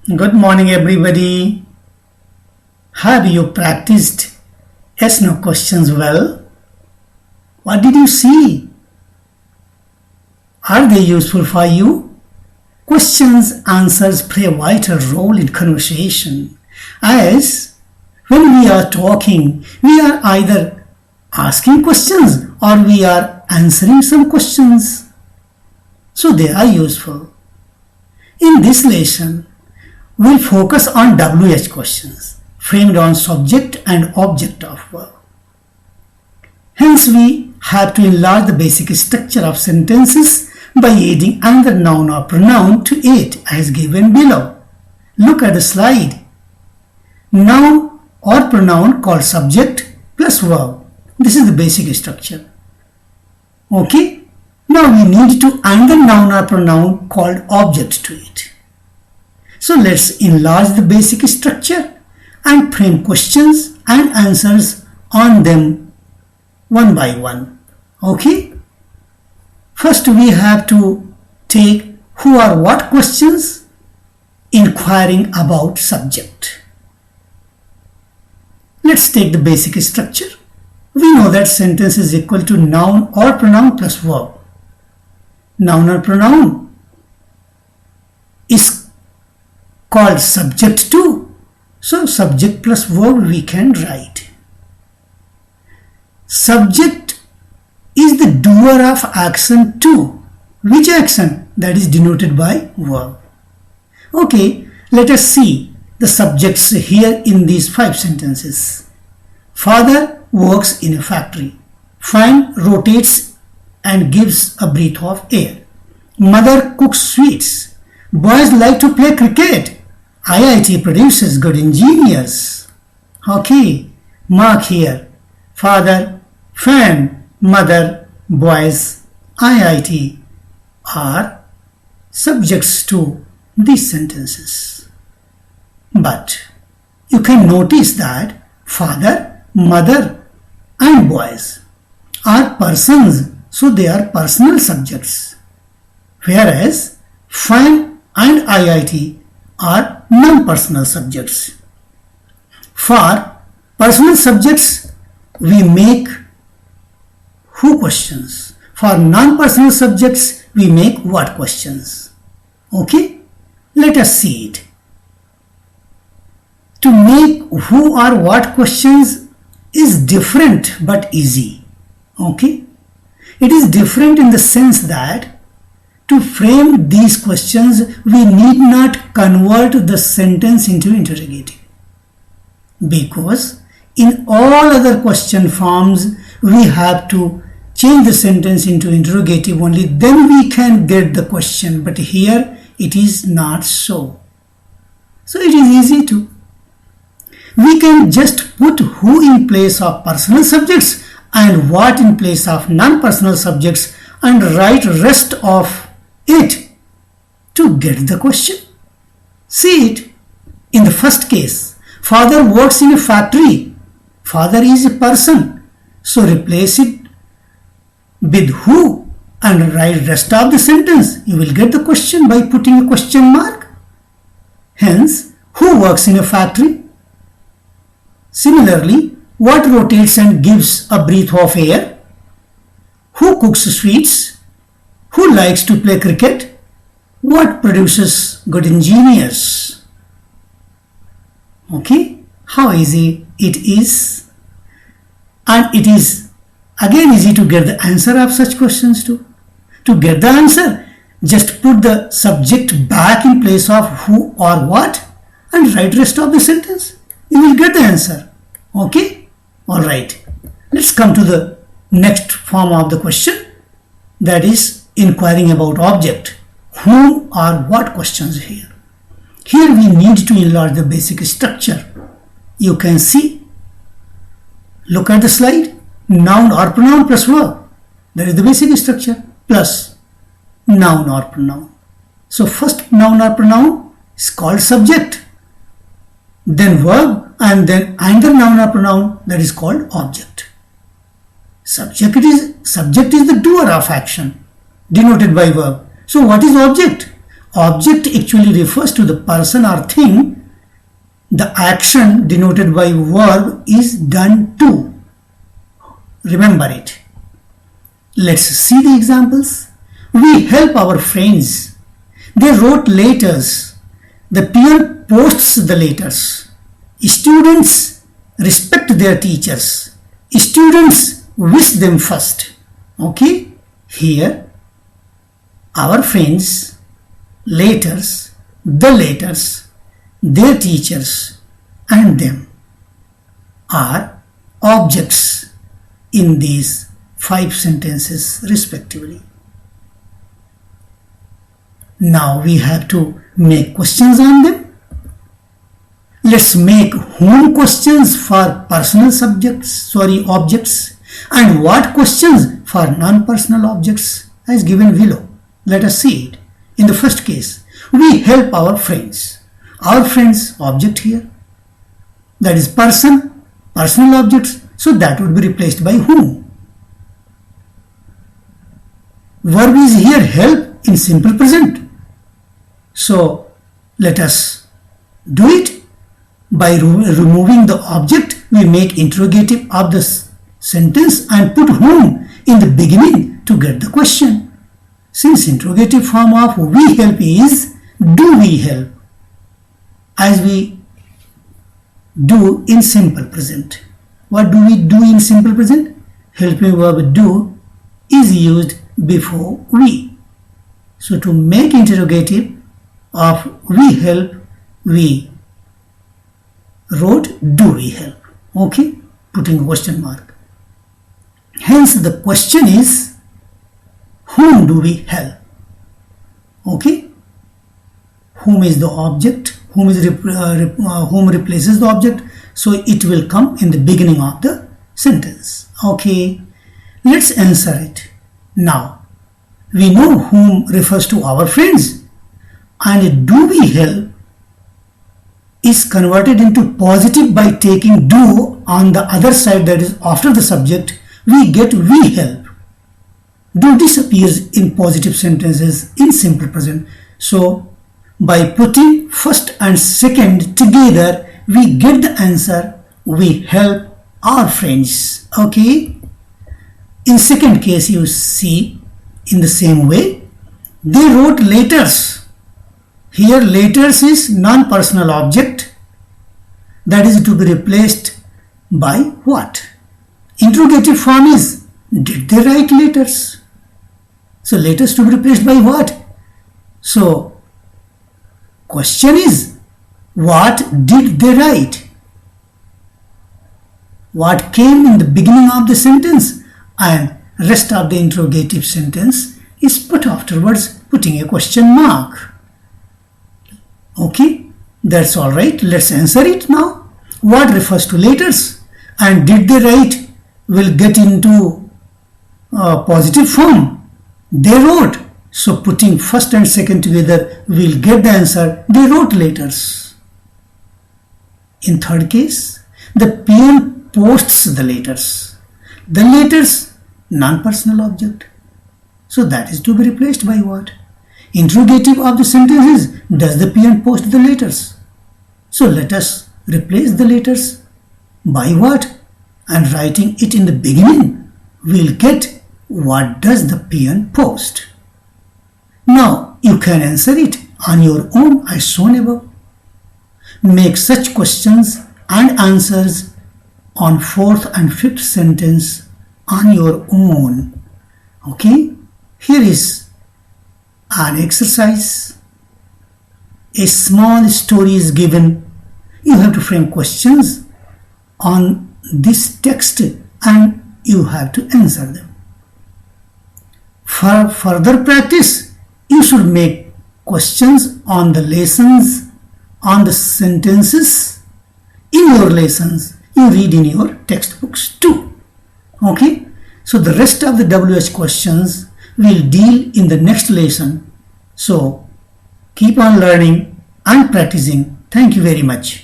Good morning, everybody. Have you practiced yes no questions well? What did you see? Are they useful for you? Questions answers play a vital role in conversation, as when we are talking, we are either asking questions or we are answering some questions. So they are useful. In this lesson, we'll focus on WH questions framed on subject and object of verb. Hence, we have to enlarge the basic structure of sentences by adding another noun or pronoun to it as given below. Look at the slide. Noun or pronoun called subject plus verb. This is the basic structure. Okay? Now we need to add the noun or pronoun called object to it. So let's enlarge the basic structure and frame questions and answers on them one by one. Okay? First we have to take who or what questions inquiring about subject. Let's take the basic structure. We know that sentence is equal to noun or pronoun plus verb. Noun or pronoun is called subject to. So subject plus verb we can write. Subject is the doer of action to. Which action? That is denoted by verb. Okay, let us see the subjects here in these 5 sentences. Father works in a factory. Fan rotates and gives a breath of air. Mother cooks sweets. Boys like to play cricket. IIT produces good engineers. Okay, mark here. Father, fan, mother, boys, IIT are subjects to these sentences. But you can notice that father, mother and boys are persons, so they are personal subjects. Whereas fan and IIT are non-personal subjects. For personal subjects, we make who questions. For non-personal subjects, we make what questions. Okay? Let us see it. To make who or what questions is different but easy. Okay? It is different in the sense that to frame these questions, we need not convert the sentence into interrogative. Because in all other question forms, we have to change the sentence into interrogative only, then we can get the question. But here, it is not so. So it is easy to. We can just put who in place of personal subjects and what in place of non-personal subjects and write rest of it to get the question. See it. In the first case, father works in a factory. Father is a person. So replace it with who and write rest of the sentence. You will get the question by putting a question mark. Hence, who works in a factory? Similarly, what rotates and gives a breath of air? Who cooks sweets? Who likes to play cricket? What produces good engineers? Okay, how easy it is. And it is again easy to get the answer of such questions too. To get the answer, just put the subject back in place of who or what and write rest of the sentence. You will get the answer. Okay? Alright. Let's come to the next form of the question, that is inquiring about object. Whom or what questions here? Here we need to enlarge the basic structure. You can see. Look at the slide. Noun or pronoun plus verb. That is the basic structure. Plus noun or pronoun. So first noun or pronoun is called subject. Then verb and then another noun or pronoun, that is called object. Subject is the doer of action, denoted by verb. So what is object? object actually refers to the person or thing. The action denoted by verb is done to. Remember it. Let's see the examples. We help our friends. They wrote letters. The peer posts the letters. Students respect their teachers. Students wish them first. Okay? Here, our friends, letters, the letters, their teachers, and them are objects in these 5 sentences respectively. Now we have to make questions on them. Let's make whom questions for personal objects, and what questions for non-personal objects as given below. Let us see it. In the first case, we help our friends. Our friends object here. That is person, personal objects, so that would be replaced by whom. Verb is here help in simple present. So let us do it. By removing the object, we make interrogative of the sentence and put whom in the beginning to get the question. Since interrogative form of we help is do we help, as we do in simple present. What do we do in simple present? Helping verb do is used before we. So to make interrogative of we help, we wrote do we help. Okay, putting a question mark. Hence the question is whom do we help? Okay, whom is the object, whom replaces the object, so it will come in the beginning of the sentence. Okay, let's answer it. Now we know whom refers to our friends, and do we help is converted into positive by taking do on the other side, that is after the subject. We get we help. Do disappears in positive sentences in simple present. So by putting first and second together, we get the answer we help our friends. Okay. In second case, you see in the same way, they wrote letters. Here letters is non-personal object, that is to be replaced by what? Interrogative form is did they write letters? So letters to be replaced by what? So question is what did they write? What came in the beginning of the sentence, and rest of the interrogative sentence is put afterwards, putting a question mark. Okay, that's all right. Let's answer it now. What refers to letters, and did they write will get into positive form. They wrote. So putting first and second together, we'll get the answer they wrote letters. In third case, the peon posts the letters. The letters, non-personal object. So that is to be replaced by what? Interrogative of the sentence is, does the peon post the letters? So let us replace the letters by what? And writing it in the beginning, we'll get what does the peon post. Now you can answer it on your own as shown above. Make such questions and answers on fourth and fifth sentence on your own. Okay, here is an exercise. A small story is given. You have to frame questions on this text and you have to answer them. For further practice, you should make questions on the lessons, on the sentences in your lessons you read in your textbooks too. Okay, so the rest of the WH questions will deal in the next lesson. So keep on learning and practicing. Thank you very much.